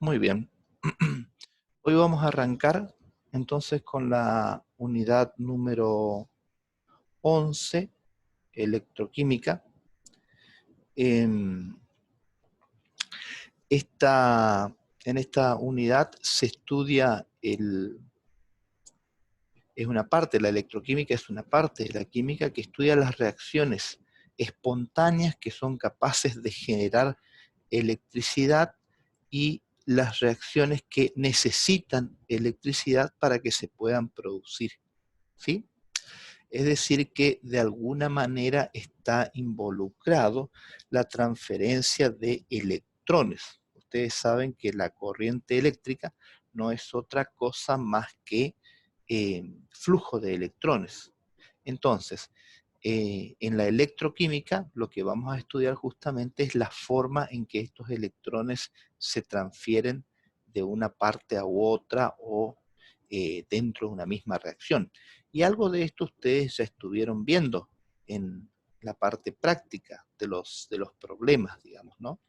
Muy bien. Hoy vamos a arrancar entonces con la unidad número 11, electroquímica. En esta unidad se estudia es una parte, la electroquímica es una parte de la química que estudia las reacciones espontáneas que son capaces de generar electricidad y las reacciones que necesitan electricidad para que se puedan producir, ¿sí? Es decir, que de alguna manera está involucrado la transferencia de electrones. Ustedes saben que la corriente eléctrica no es otra cosa más que flujo de electrones. Entonces, en la electroquímica lo que vamos a estudiar justamente es la forma en que estos electrones se transfieren de una parte a otra o dentro de una misma reacción. Y algo de esto ustedes ya estuvieron viendo en la parte práctica de los problemas, digamos, ¿no?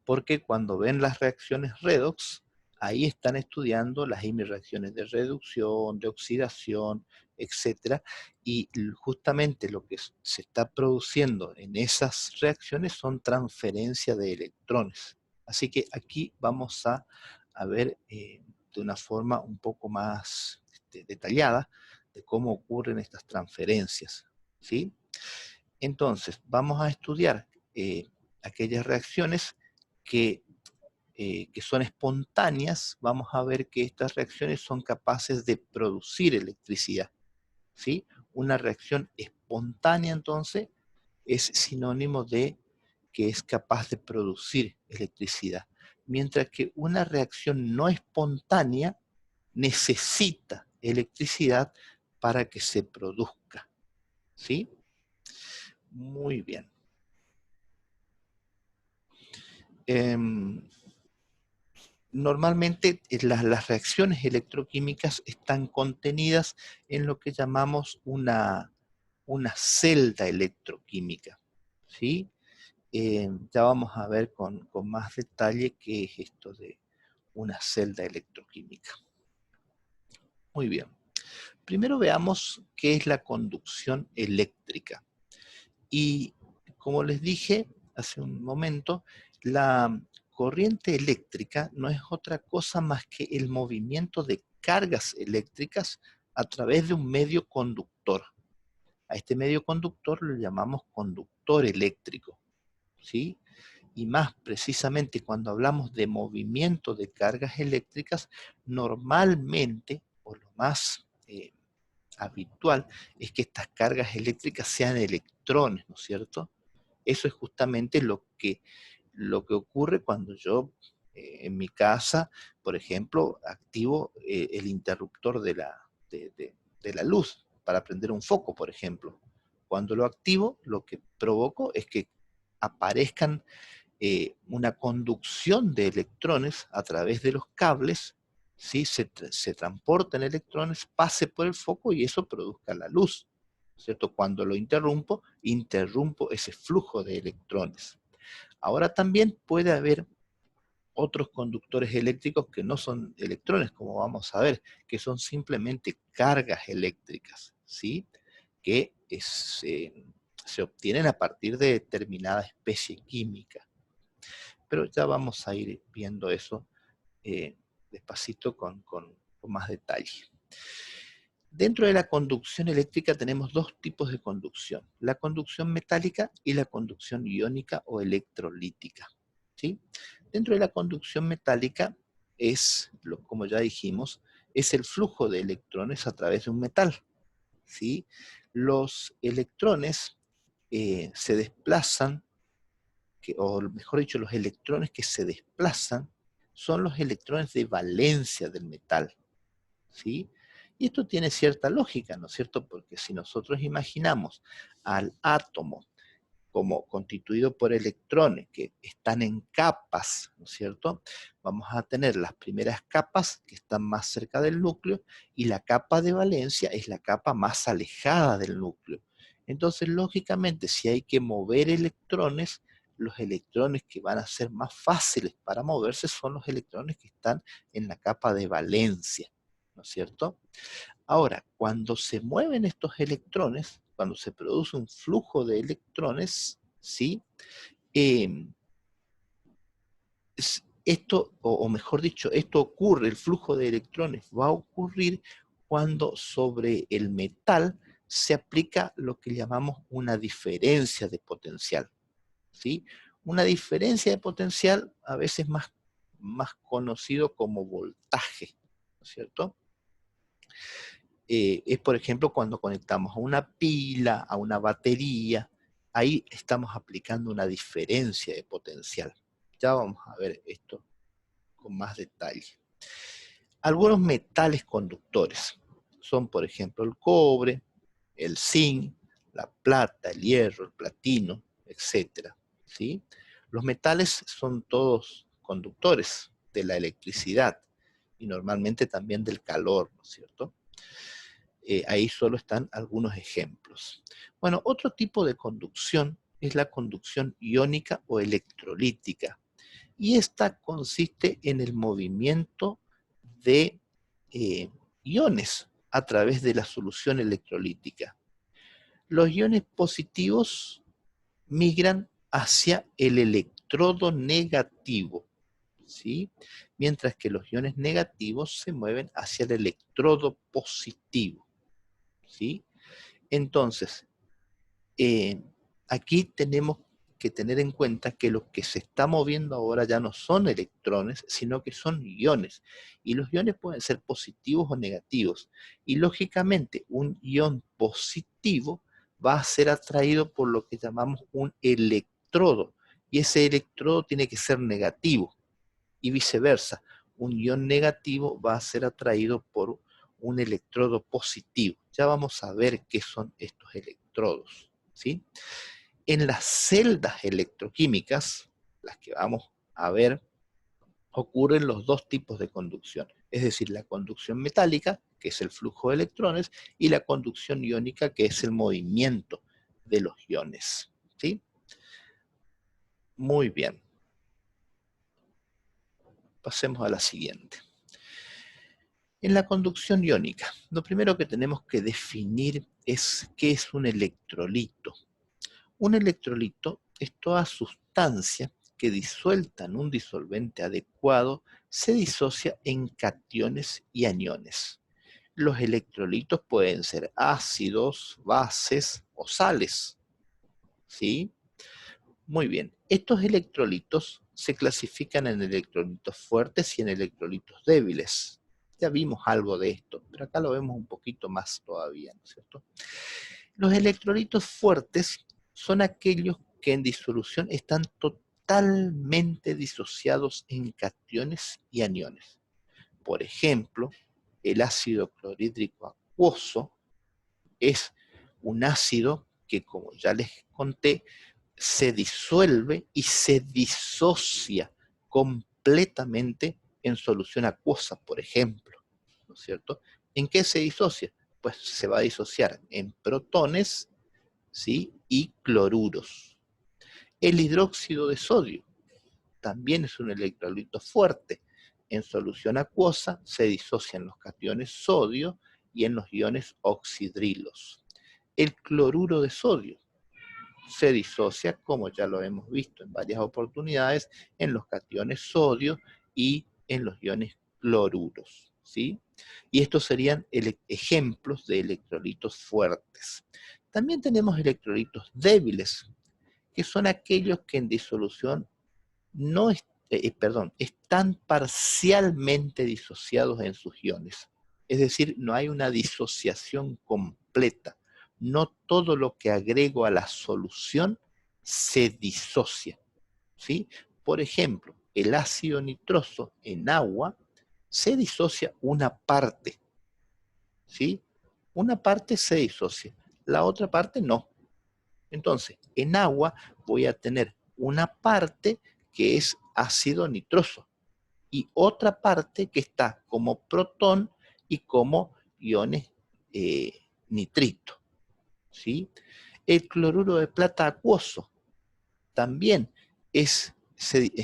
Porque cuando ven las reacciones redox, ahí están estudiando las reacciones de reducción, de oxidación, etcétera, y justamente lo que se está produciendo en esas reacciones son transferencia de electrones. Así que aquí vamos a ver de una forma un poco más detallada de cómo ocurren estas transferencias, ¿sí? Entonces, vamos a estudiar aquellas reacciones que, que son espontáneas. Vamos a ver que estas reacciones son capaces de producir electricidad, ¿sí? Una reacción espontánea, entonces, es sinónimo de que es capaz de producir electricidad, mientras que una reacción no espontánea necesita electricidad para que se produzca, ¿sí? Muy bien. Normalmente las reacciones electroquímicas están contenidas en lo que llamamos una celda electroquímica, ¿sí? Ya vamos a ver con más detalle qué es esto de una celda electroquímica. Muy bien. Primero veamos qué es la conducción eléctrica. Y como les dije hace un momento, la corriente eléctrica no es otra cosa más que el movimiento de cargas eléctricas a través de un medio conductor. A este medio conductor lo llamamos conductor eléctrico, ¿sí? Y más precisamente cuando hablamos de movimiento de cargas eléctricas, normalmente, o lo más habitual, es que estas cargas eléctricas sean electrones, ¿no es cierto? Eso es justamente lo que ocurre cuando yo en mi casa, por ejemplo, activo el interruptor de la luz para prender un foco, por ejemplo. Cuando lo activo, lo que provoco es que aparezcan una conducción de electrones a través de los cables, ¿sí? se transportan electrones, pase por el foco y eso produzca la luz, ¿cierto? Cuando lo interrumpo ese flujo de electrones. Ahora también puede haber otros conductores eléctricos que no son electrones, como vamos a ver, que son simplemente cargas eléctricas, ¿sí? Que se obtienen a partir de determinada especie química. Pero ya vamos a ir viendo eso despacito con más detalle. Dentro de la conducción eléctrica tenemos dos tipos de conducción, la conducción metálica y la conducción iónica o electrolítica, ¿sí? Dentro de la conducción metálica es, como ya dijimos, es el flujo de electrones a través de un metal, ¿sí? Los electrones se desplazan, o mejor dicho, los electrones que se desplazan son los electrones de valencia del metal, ¿sí? Y esto tiene cierta lógica, ¿no es cierto? Porque si nosotros imaginamos al átomo como constituido por electrones que están en capas, ¿no es cierto? Vamos a tener las primeras capas que están más cerca del núcleo y la capa de valencia es la capa más alejada del núcleo. Entonces, lógicamente, si hay que mover electrones, los electrones que van a ser más fáciles para moverse son los electrones que están en la capa de valencia, ¿no es cierto? Ahora, cuando se mueven estos electrones, cuando se produce un flujo de electrones, ¿sí? Esto, o mejor dicho, esto ocurre, el flujo de electrones va a ocurrir cuando sobre el metal se aplica lo que llamamos una diferencia de potencial, ¿sí? Una diferencia de potencial a veces más conocido como voltaje, ¿no es cierto? Es por ejemplo cuando conectamos a una pila, a una batería, ahí estamos aplicando una diferencia de potencial. Ya vamos a ver esto con más detalle. Algunos metales conductores son, por ejemplo, el cobre, el zinc, la plata, el hierro, el platino, etc. ¿Sí? Los metales son todos conductores de la electricidad y normalmente también del calor, ¿no es cierto? Ahí solo están algunos ejemplos. Bueno, otro tipo de conducción es la conducción iónica o electrolítica. Y esta consiste en el movimiento de iones a través de la solución electrolítica. Los iones positivos migran hacia el electrodo negativo, ¿sí? Mientras que los iones negativos se mueven hacia el electrodo positivo, ¿sí? Entonces, aquí tenemos que tener en cuenta que lo que se está moviendo ahora ya no son electrones, sino que son iones. Y los iones pueden ser positivos o negativos. Y lógicamente, un ion positivo va a ser atraído por lo que llamamos un electrodo. Y ese electrodo tiene que ser negativo. Y viceversa, un ion negativo va a ser atraído por un electrodo positivo. Ya vamos a ver qué son estos electrodos, ¿sí? En las celdas electroquímicas, las que vamos a ver, ocurren los dos tipos de conducción, es decir, la conducción metálica, que es el flujo de electrones, y la conducción iónica, que es el movimiento de los iones, ¿sí? Muy bien. Pasemos a la siguiente. En la conducción iónica, lo primero que tenemos que definir es qué es un electrolito. Un electrolito es toda sustancia que disuelta en un disolvente adecuado se disocia en cationes y aniones. Los electrolitos pueden ser ácidos, bases o sales, ¿sí? Muy bien. Estos electrolitos se clasifican en electrolitos fuertes y en electrolitos débiles. Ya vimos algo de esto, pero acá lo vemos un poquito más todavía, ¿no es cierto? Los electrolitos fuertes son aquellos que en disolución están totalmente disociados en cationes y aniones. Por ejemplo, el ácido clorhídrico acuoso es un ácido que, como ya les conté, se disuelve y se disocia completamente en solución acuosa, por ejemplo, ¿no es cierto? ¿En qué se disocia? Pues se va a disociar en protones, ¿sí? Y cloruros. El hidróxido de sodio también es un electrolito fuerte. En solución acuosa se disocian los cationes sodio y en los iones oxidrilos. El cloruro de sodio se disocia, como ya lo hemos visto en varias oportunidades, en los cationes sodio y en los iones cloruros, ¿sí? Y estos serían ejemplos de electrolitos fuertes. También tenemos electrolitos débiles, que son aquellos que en disolución no están parcialmente disociados en sus iones. Es decir, no hay una disociación completa. No todo lo que agrego a la solución se disocia, ¿sí? Por ejemplo, el ácido nitroso en agua se disocia una parte, ¿sí? Una parte se disocia, la otra parte no. Entonces, en agua voy a tener una parte que es ácido nitroso y otra parte que está como protón y como iones nitrito, ¿sí? El cloruro de plata acuoso también es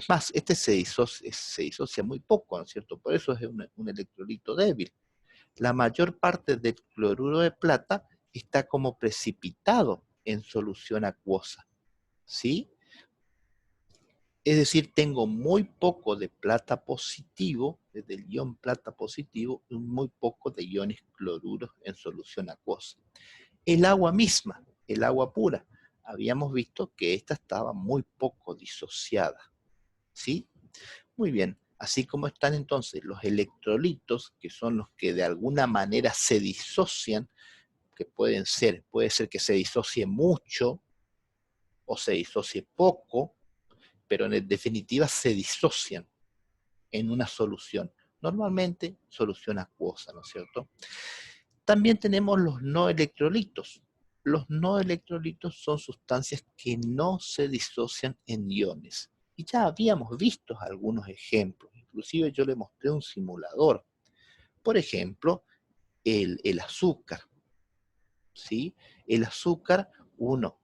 más, este se disocia muy poco, ¿no es cierto? Por eso es un electrolito débil. La mayor parte del cloruro de plata está como precipitado en solución acuosa, ¿sí? Es decir, tengo muy poco de plata positivo, desde el ion plata positivo, y muy poco de iones cloruros en solución acuosa. El agua misma, el agua pura, habíamos visto que esta estaba muy poco disociada, ¿sí? Muy bien, así como están entonces los electrolitos, que son los que de alguna manera se disocian, que puede ser que se disocie mucho o se disocie poco, pero en definitiva se disocian en una solución. Normalmente solución acuosa, ¿no es cierto? También tenemos los no electrolitos. Los no electrolitos son sustancias que no se disocian en iones. Y ya habíamos visto algunos ejemplos. Inclusive yo le mostré un simulador. Por ejemplo, el azúcar. ¿Sí? El azúcar, uno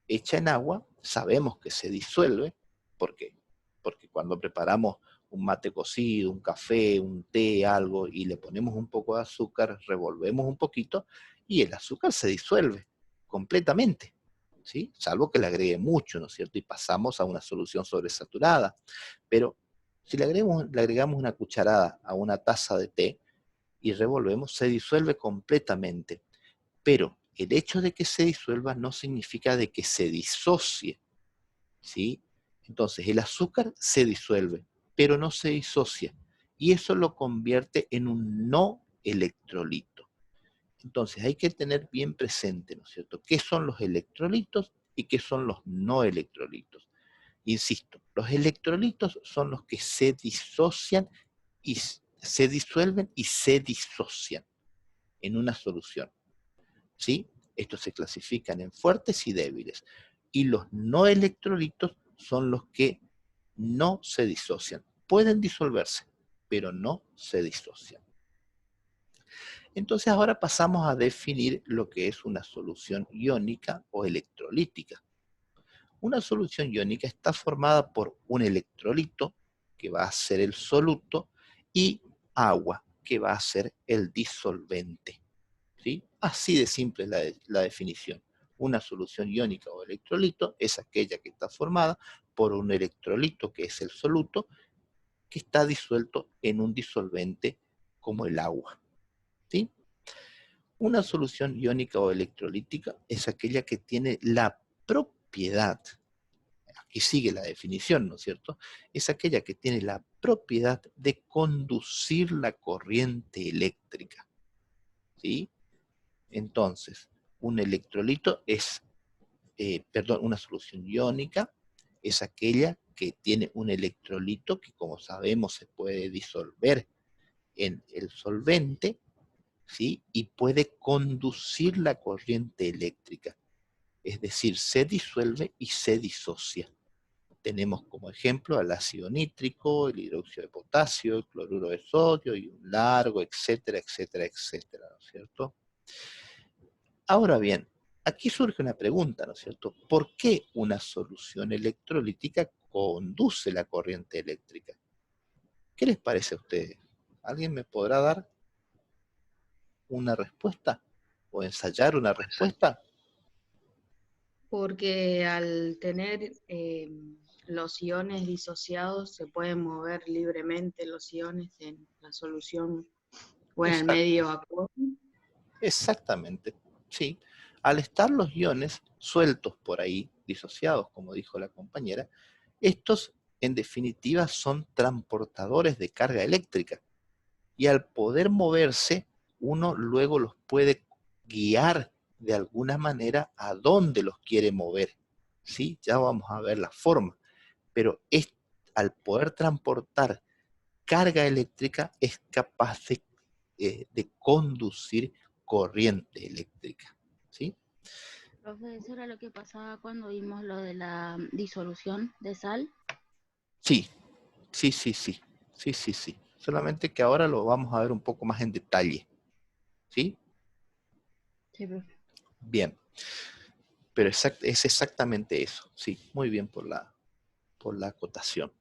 echa en agua, sabemos que se disuelve, ¿por qué? Porque cuando preparamos un mate cocido, un café, un té, algo, y le ponemos un poco de azúcar, revolvemos un poquito, y el azúcar se disuelve completamente, ¿sí? Salvo que le agregue mucho, ¿no es cierto? Y pasamos a una solución sobresaturada. Pero si le agregamos una cucharada a una taza de té y revolvemos, se disuelve completamente. Pero el hecho de que se disuelva no significa de que se disocie, ¿sí? Entonces, el azúcar se disuelve, pero no se disocia. Y eso lo convierte en un no electrolito. Entonces, hay que tener bien presente, ¿no es cierto?, qué son los electrolitos y qué son los no electrolitos. Insisto, los electrolitos son los que se disocian y se disuelven y se disocian en una solución. ¿Sí? Estos se clasifican en fuertes y débiles. Y los no electrolitos son los que no se disocian. Pueden disolverse, pero no se disocian. Entonces ahora pasamos a definir lo que es una solución iónica o electrolítica. Una solución iónica está formada por un electrolito, que va a ser el soluto, y agua, que va a ser el disolvente. ¿Sí? Así de simple es la definición. Una solución iónica o electrolito es aquella que está formada por un electrolito, que es el soluto, que está disuelto en un disolvente como el agua. ¿Sí? Una solución iónica o electrolítica es aquella que tiene la propiedad, aquí sigue la definición, ¿no es cierto? Es aquella que tiene la propiedad de conducir la corriente eléctrica. ¿Sí? Entonces, un electrolito es, una solución iónica es aquella que tiene un electrolito que, como sabemos, se puede disolver en el solvente, ¿sí? Y puede conducir la corriente eléctrica. Es decir, se disuelve y se disocia. Tenemos como ejemplo al ácido nítrico, el hidróxido de potasio, el cloruro de sodio y un largo, etcétera, etcétera, etcétera, ¿no es cierto? Ahora bien, aquí surge una pregunta, ¿no es cierto? ¿Por qué una solución electrolítica conduce la corriente eléctrica? ¿Qué les parece a ustedes? ¿Alguien me podrá dar una respuesta? ¿O ensayar una respuesta? Porque al tener los iones disociados se pueden mover libremente los iones en la solución o en el Exacto, medio acuoso. exactamente, sí. Al estar los iones sueltos por ahí, disociados, como dijo la compañera, estos en definitiva son transportadores de carga eléctrica. Y al poder moverse, uno luego los puede guiar de alguna manera a dónde los quiere mover. ¿Sí? Ya vamos a ver la forma. Pero al poder transportar carga eléctrica, es capaz de conducir corriente eléctrica. ¿Sí? Profe, eso era lo que pasaba cuando vimos lo de la disolución de sal. Sí, sí, sí, sí. Sí, sí, sí. Solamente que ahora lo vamos a ver un poco más en detalle. ¿Sí? Sí, profe. Bien. Pero es exactamente eso. Sí, muy bien por la acotación.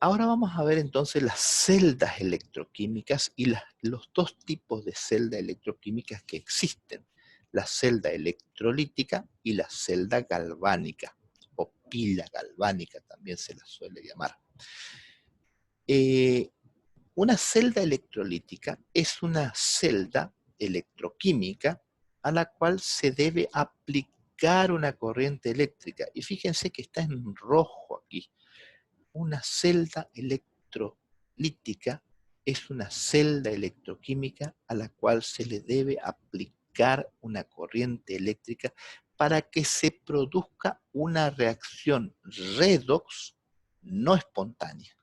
Ahora vamos a ver entonces las celdas electroquímicas y los dos tipos de celdas electroquímicas que existen. La celda electrolítica y la celda galvánica, o pila galvánica también se la suele llamar. Una celda electrolítica es una celda electroquímica a la cual se debe aplicar una corriente eléctrica. Y fíjense que está en rojo aquí. Una celda electrolítica es una celda electroquímica a la cual se le debe aplicar una corriente eléctrica para que se produzca una reacción redox no espontánea.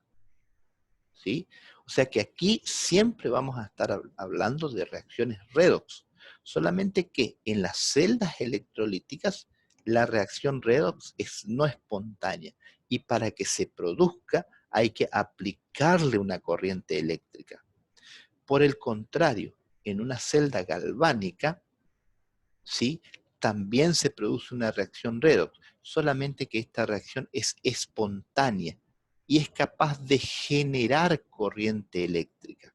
¿Sí? O sea que aquí siempre vamos a estar hablando de reacciones redox, solamente que en las celdas electrolíticas la reacción redox es no espontánea y para que se produzca hay que aplicarle una corriente eléctrica. Por el contrario, en una celda galvánica, ¿sí?, también se produce una reacción redox, solamente que esta reacción es espontánea y es capaz de generar corriente eléctrica.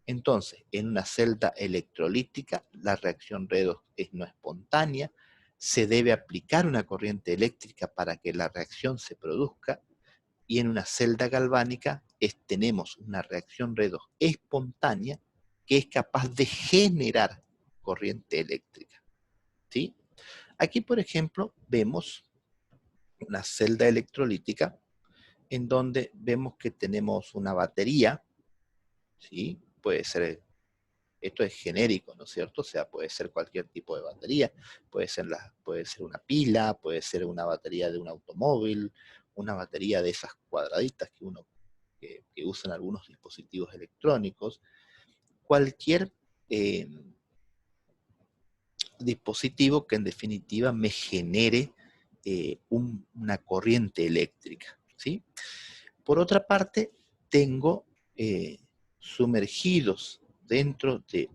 Entonces, en una celda electrolítica, la reacción redox es no espontánea, se debe aplicar una corriente eléctrica para que la reacción se produzca, y en una celda galvánica tenemos una reacción redox espontánea que es capaz de generar corriente eléctrica. ¿Sí? Aquí, por ejemplo, vemos una celda electrolítica en donde vemos que tenemos una batería, ¿sí? Puede ser, esto es genérico, ¿no es cierto? O sea, puede ser cualquier tipo de batería, puede ser una pila, puede ser una batería de un automóvil, una batería de esas cuadraditas que usan algunos dispositivos electrónicos, cualquier dispositivo que en definitiva me genere una corriente eléctrica, ¿sí? Por otra parte, tengo sumergidos dentro de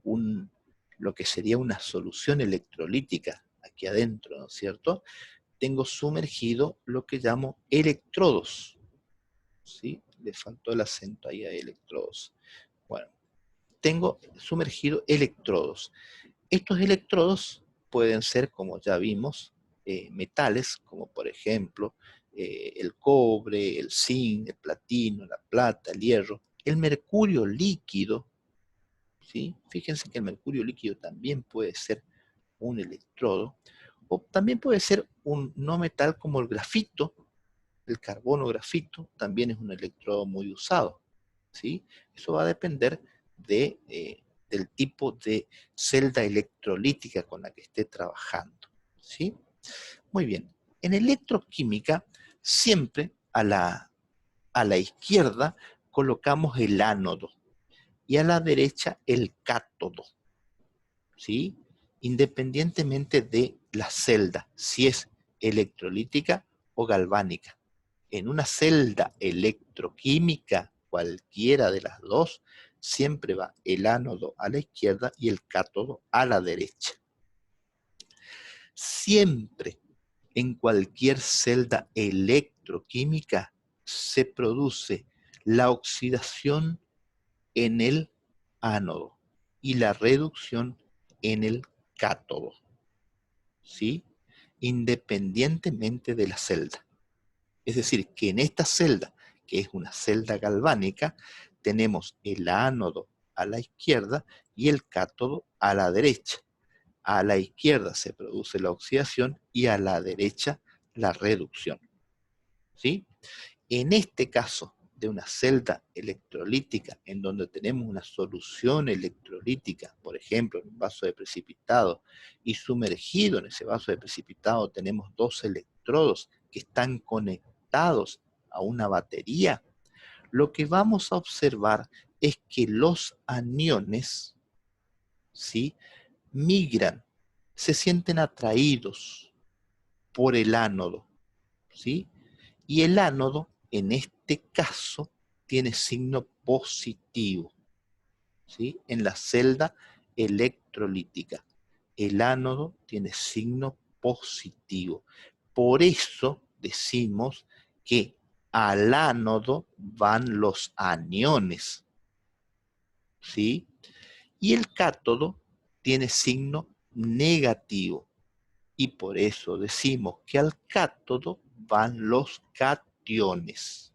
lo que sería una solución electrolítica, aquí adentro, ¿no es cierto? Tengo sumergido lo que llamo electrodos, ¿sí? Le faltó el acento ahí a electrodos. Bueno, tengo sumergido electrodos. Estos electrodos pueden ser, como ya vimos, metales, como por ejemplo el cobre, el zinc, el platino, la plata, el hierro, el mercurio líquido, ¿sí? Fíjense que el mercurio líquido también puede ser un electrodo, o también puede ser un no metal como el grafito, el carbono grafito, también es un electrodo muy usado, ¿sí? Eso va a depender del tipo de celda electrolítica con la que esté trabajando, ¿sí? Muy bien. En electroquímica, siempre a la izquierda colocamos el ánodo y a la derecha el cátodo, ¿sí? Independientemente de la celda, si es electrolítica o galvánica. En una celda electroquímica, cualquiera de las dos, siempre va el ánodo a la izquierda y el cátodo a la derecha. Siempre en cualquier celda electroquímica se produce la oxidación en el ánodo y la reducción en el cátodo, ¿sí? Independientemente de la celda. Es decir, que en esta celda, que es una celda galvánica, tenemos el ánodo a la izquierda y el cátodo a la derecha. A la izquierda se produce la oxidación y a la derecha la reducción, ¿sí? En este caso de una celda electrolítica en donde tenemos una solución electrolítica, por ejemplo, en un vaso de precipitado, y sumergido en ese vaso de precipitado tenemos dos electrodos que están conectados a una batería, lo que vamos a observar es que los aniones, ¿sí?, migran, se sienten atraídos por el ánodo, ¿sí? Y el ánodo, en este caso, tiene signo positivo, ¿sí? En la celda electrolítica, el ánodo tiene signo positivo. Por eso decimos que al ánodo van los aniones, ¿sí? Y el cátodo tiene signo negativo. Y por eso decimos que al cátodo van los cationes.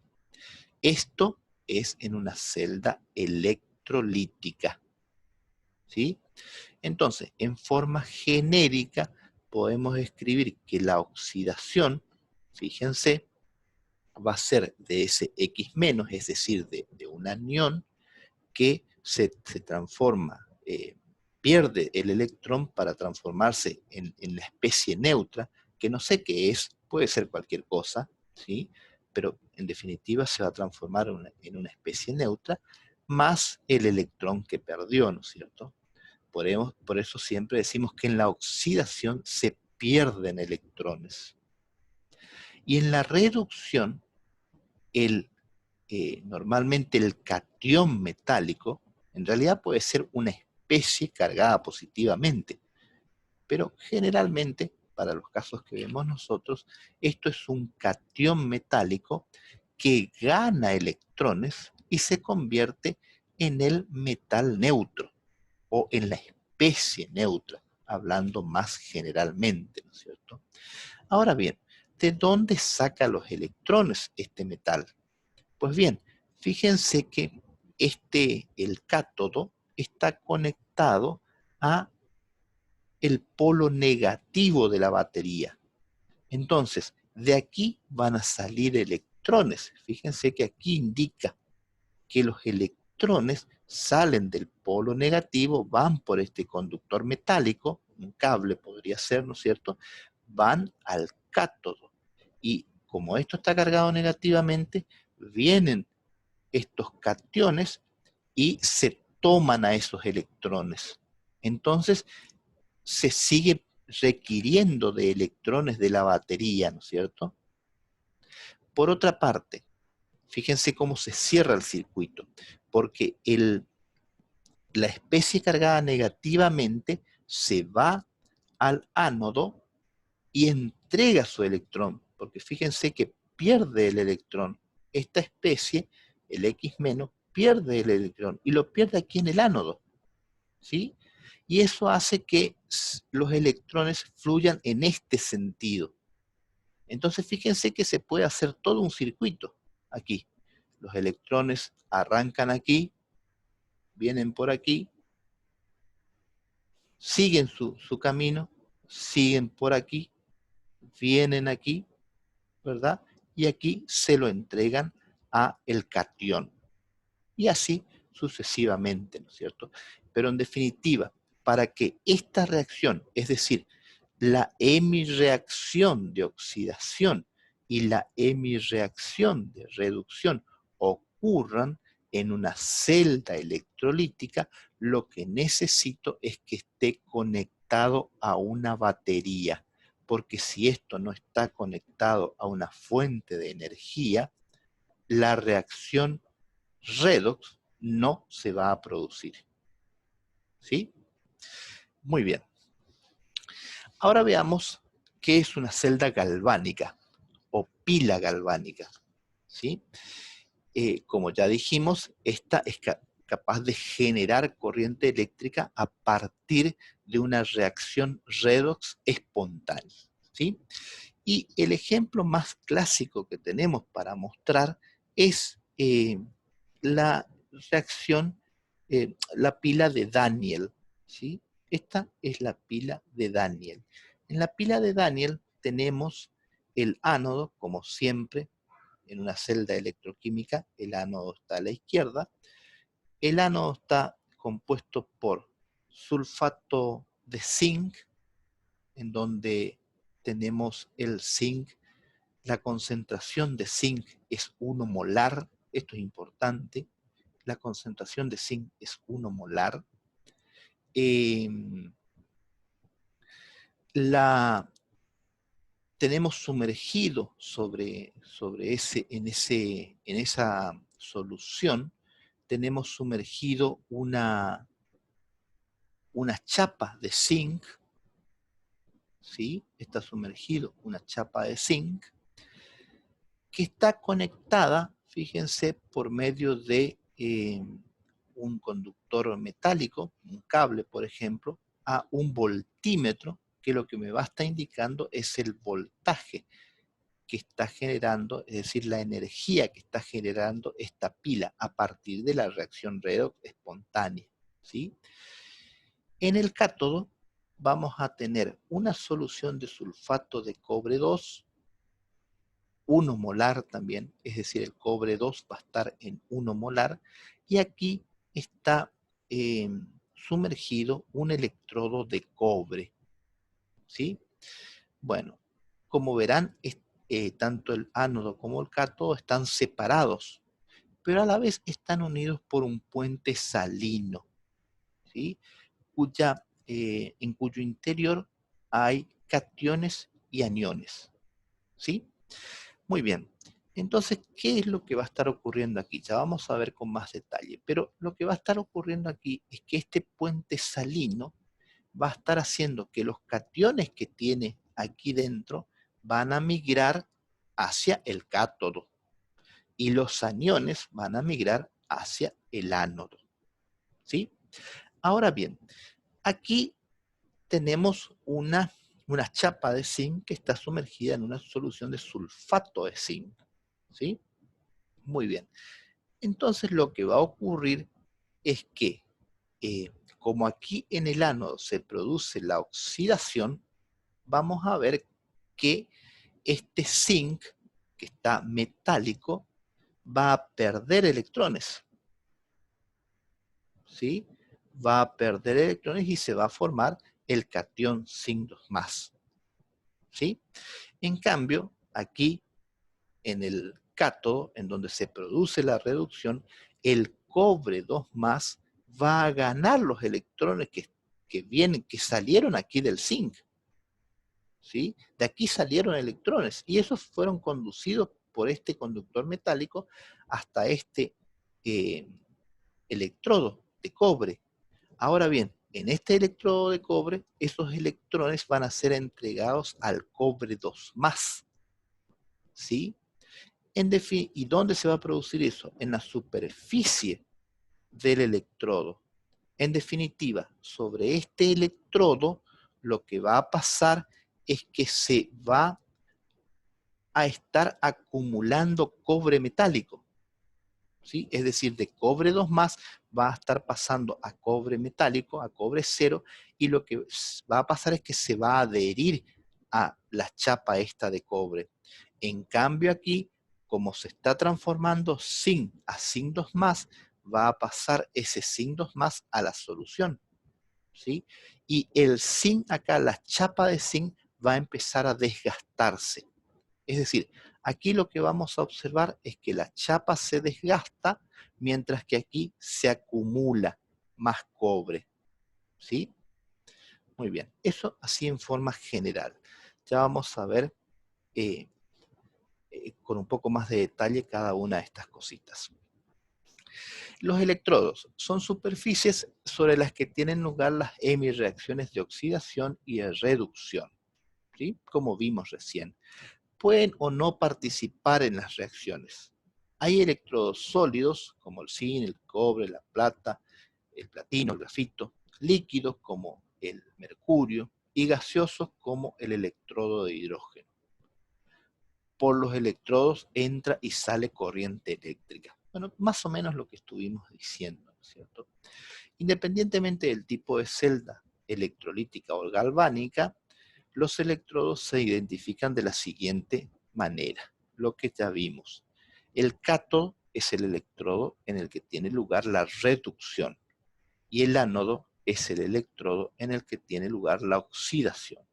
Esto es en una celda electrolítica, ¿sí? Entonces, en forma genérica, podemos escribir que la oxidación, fíjense, va a ser de ese X menos, es decir, de un anión que se transforma, pierde el electrón para transformarse en la especie neutra, que no sé qué es, puede ser cualquier cosa, ¿sí? Pero en definitiva se va a transformar en una especie neutra, más el electrón que perdió, ¿no es cierto? Por eso siempre decimos que en la oxidación se pierden electrones. Y en la reducción, normalmente el catión metálico, en realidad puede ser una especie cargada positivamente, pero generalmente, para los casos que vemos nosotros, esto es un catión metálico que gana electrones y se convierte en el metal neutro o en la especie neutra, hablando más generalmente, ¿no es cierto? Ahora bien, ¿de dónde saca los electrones este metal? Pues bien, fíjense que el cátodo está conectado a el polo negativo de la batería. Entonces, de aquí van a salir electrones. Fíjense que aquí indica que los electrones salen del polo negativo, van por este conductor metálico, un cable podría ser, ¿no es cierto? Van al cátodo. Y como esto está cargado negativamente, vienen estos cationes y se toman a esos electrones. Entonces, se sigue requiriendo de electrones de la batería, ¿no es cierto? Por otra parte, fíjense cómo se cierra el circuito, porque la especie cargada negativamente se va al ánodo y entrega su electrón, porque fíjense que pierde el electrón. Esta especie, el X menos, pierde el electrón y lo pierde aquí en el ánodo, ¿sí? Y eso hace que los electrones fluyan en este sentido. Entonces fíjense que se puede hacer todo un circuito aquí. Los electrones arrancan aquí, vienen por aquí, siguen su camino, siguen por aquí, vienen aquí, ¿verdad? Y aquí se lo entregan a el catión. Y así sucesivamente, ¿no es cierto? Pero en definitiva, para que esta reacción, es decir, la hemirreacción de oxidación y la hemirreacción de reducción ocurran en una celda electrolítica, lo que necesito es que esté conectado a una batería, porque si esto no está conectado a una fuente de energía, la reacción redox no se va a producir. ¿Sí? Muy bien. Ahora veamos qué es una celda galvánica o pila galvánica. ¿Sí? Como ya dijimos, esta es capaz de generar corriente eléctrica a partir de una reacción redox espontánea. ¿Sí? Y el ejemplo más clásico que tenemos para mostrar es la reacción, la pila de Daniel, ¿sí? Esta es la pila de Daniel. En la pila de Daniel tenemos el ánodo, como siempre, en una celda electroquímica, el ánodo está a la izquierda. El ánodo está compuesto por sulfato de zinc, en donde tenemos el zinc. La concentración de zinc es 1 molar, esto es importante, la concentración de zinc es 1 molar. Tenemos sumergido en esa solución, tenemos sumergido una chapa de zinc, ¿sí? Está sumergido una chapa de zinc, que está conectada, fíjense, por medio de un conductor metálico, un cable, por ejemplo, a un voltímetro, que lo que me va a estar indicando es el voltaje que está generando, es decir, la energía que está generando esta pila a partir de la reacción redox espontánea, ¿sí? En el cátodo vamos a tener una solución de sulfato de cobre 2, 1 molar también, es decir, el cobre 2 va a estar en 1 molar, y aquí está sumergido un electrodo de cobre, ¿sí? Bueno, como verán, tanto el ánodo como el cátodo están separados, pero a la vez están unidos por un puente salino, ¿sí? En cuyo interior hay cationes y aniones, ¿sí? Muy bien. Entonces, ¿qué es lo que va a estar ocurriendo aquí? Ya vamos a ver con más detalle, pero lo que va a estar ocurriendo aquí es que este puente salino va a estar haciendo que los cationes que tiene aquí dentro van a migrar hacia el cátodo y los aniones van a migrar hacia el ánodo, ¿sí? Ahora bien, aquí tenemos una chapa de zinc que está sumergida en una solución de sulfato de zinc, ¿sí? Muy bien. Entonces lo que va a ocurrir es que, como aquí en el ánodo se produce la oxidación, vamos a ver que este zinc, que está metálico, va a perder electrones, ¿sí? Va a perder electrones y se va a formar el catión zinc 2+, ¿sí? En cambio, aquí en el cátodo, en donde se produce la reducción, el cobre 2+ va a ganar los electrones que salieron aquí del zinc, ¿sí? De aquí salieron electrones y esos fueron conducidos por este conductor metálico hasta este eh, electrodo de cobre. Ahora bien, en este electrodo de cobre, esos electrones van a ser entregados al cobre 2+, ¿sí? ¿Y dónde se va a producir eso? En la superficie del electrodo. En definitiva, sobre este electrodo, lo que va a pasar es que se va a estar acumulando cobre metálico, ¿sí? Es decir, de cobre 2+ va a estar pasando a cobre metálico, a cobre 0, y lo que va a pasar es que se va a adherir a la chapa esta de cobre. En cambio aquí, como se está transformando zinc a zinc 2+, va a pasar ese zinc 2+ a la solución, ¿sí? Y el zinc acá, la chapa de zinc, va a empezar a desgastarse. Es decir, aquí lo que vamos a observar es que la chapa se desgasta, mientras que aquí se acumula más cobre, ¿sí? Muy bien, eso así en forma general. Ya vamos a ver con un poco más de detalle cada una de estas cositas. Los electrodos son superficies sobre las que tienen lugar las hemireacciones de oxidación y de reducción, ¿sí? Como vimos recién. Pueden o no participar en las reacciones. Hay electrodos sólidos, como el zinc, el cobre, la plata, el platino, el grafito, líquidos como el mercurio y gaseosos como el electrodo de hidrógeno. Por los electrodos entra y sale corriente eléctrica. Bueno, más o menos lo que estuvimos diciendo, ¿no es cierto? Independientemente del tipo de celda electrolítica o galvánica, los electrodos se identifican de la siguiente manera, lo que ya vimos. El cátodo es el electrodo en el que tiene lugar la reducción y el ánodo es el electrodo en el que tiene lugar la oxidación.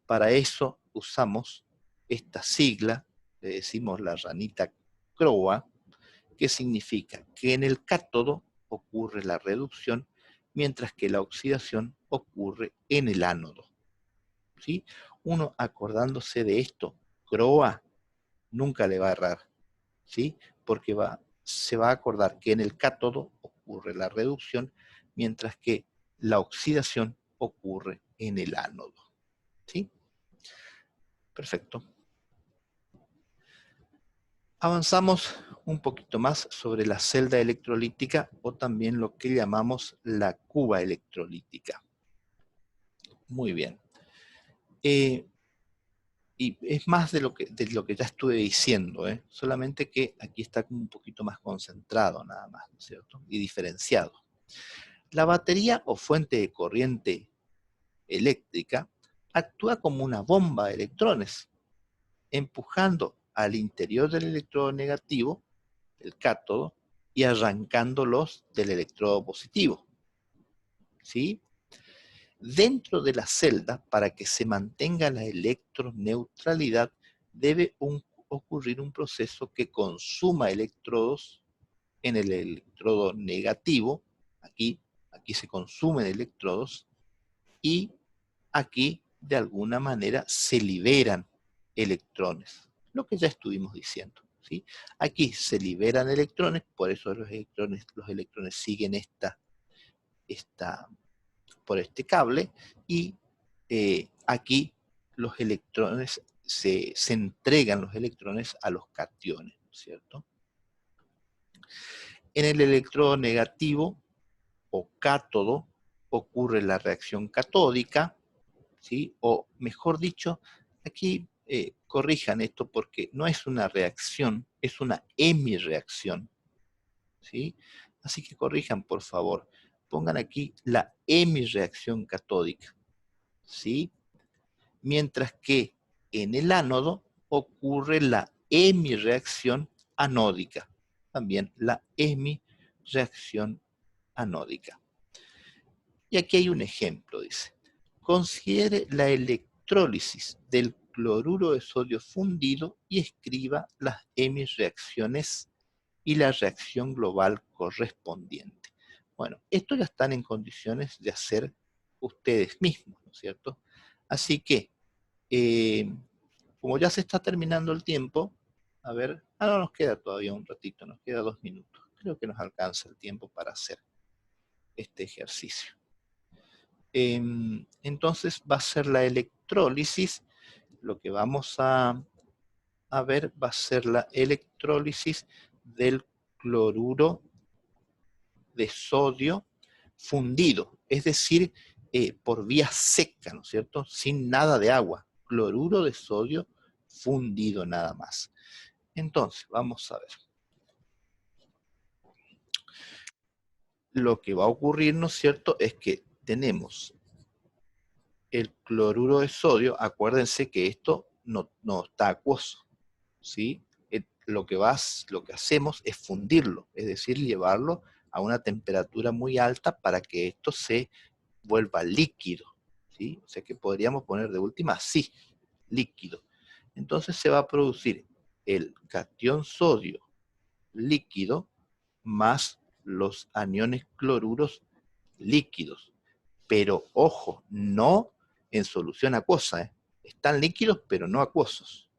Para eso usamos esta sigla, le decimos la ranita CROA, que significa que en el cátodo ocurre la reducción, mientras que la oxidación ocurre en el ánodo, ¿sí? Uno acordándose de esto, CROA, nunca le va a errar, ¿sí? Porque se va a acordar que en el cátodo ocurre la reducción, mientras que la oxidación ocurre en el ánodo, ¿sí? Perfecto. Avanzamos un poquito más sobre la celda electrolítica o también lo que llamamos la cuba electrolítica. Muy bien. Y es más de lo que ya estuve diciendo, solamente que aquí está como un poquito más concentrado nada más, ¿no es cierto? Y diferenciado. La batería o fuente de corriente eléctrica actúa como una bomba de electrones, empujando al interior del electrodo negativo, el cátodo, y arrancándolos del electrodo positivo. ¿Sí? Dentro de la celda, para que se mantenga la electroneutralidad, debe ocurrir un proceso que consuma electrodos en el electrodo negativo. Aquí se consumen electrodos y aquí de alguna manera se liberan electrones, lo que ya estuvimos diciendo, ¿sí? Aquí se liberan electrones, por eso los electrones siguen por este cable, y aquí los electrones, se entregan los electrones a los cationes, ¿no es cierto? En el electrodo negativo o cátodo ocurre la reacción catódica, ¿sí? O mejor dicho, aquí corrijan esto porque no es una reacción, es una hemirreacción, ¿sí? Así que corrijan, por favor. Pongan aquí la hemirreacción catódica, ¿sí? Mientras que en el ánodo ocurre la hemirreacción anódica. También la hemirreacción anódica. Y aquí hay un ejemplo, dice. Considere la electrólisis del cloruro de sodio fundido y escriba las hemirreacciones y la reacción global correspondiente. Bueno, esto ya están en condiciones de hacer ustedes mismos, ¿no es cierto? Así que, como ya se está terminando el tiempo, a ver, no nos queda todavía un ratito, nos queda 2 minutos. Creo que nos alcanza el tiempo para hacer este ejercicio. Entonces va a ser la electrólisis, lo que vamos a ver va a ser la electrólisis del cloruro de sodio fundido, es decir, por vía seca, ¿no es cierto? Sin nada de agua, cloruro de sodio fundido nada más. Entonces, vamos a ver. Lo que va a ocurrir, ¿no es cierto?, es que tenemos el cloruro de sodio, acuérdense que esto no está acuoso, ¿sí? Lo que hacemos es fundirlo, es decir, llevarlo a una temperatura muy alta para que esto se vuelva líquido, ¿sí? O sea que podríamos poner de última, sí, líquido. Entonces se va a producir el catión sodio líquido más los aniones cloruros líquidos. Pero ojo, no en solución acuosa, ¿eh? Están líquidos pero no acuosos.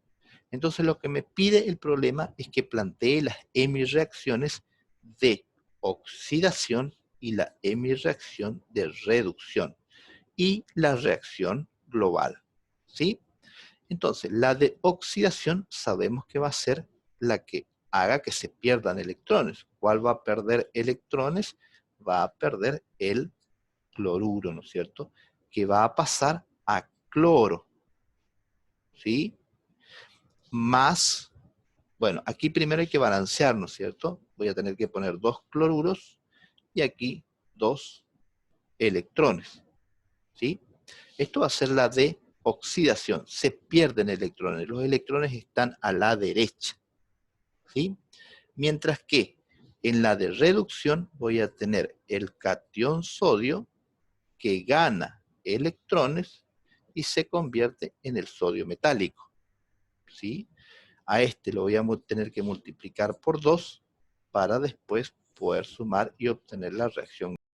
Entonces lo que me pide el problema es que plantee las hemirreacciones de oxidación y la hemirreacción de reducción y la reacción global, ¿sí? Entonces, la de oxidación sabemos que va a ser la que haga que se pierdan electrones. ¿Cuál va a perder electrones? Va a perder el cloruro, ¿no es cierto? Que va a pasar a cloro, ¿sí? Más, bueno, aquí primero hay que balancear, ¿no es cierto? Voy a tener que poner 2 cloruros y aquí 2 electrones, ¿sí? Esto va a ser la de oxidación, se pierden electrones, los electrones están a la derecha, ¿sí? Mientras que en la de reducción voy a tener el catión sodio que gana electrones y se convierte en el sodio metálico, ¿sí? A este lo voy a tener que multiplicar por 2 para después poder sumar y obtener la reacción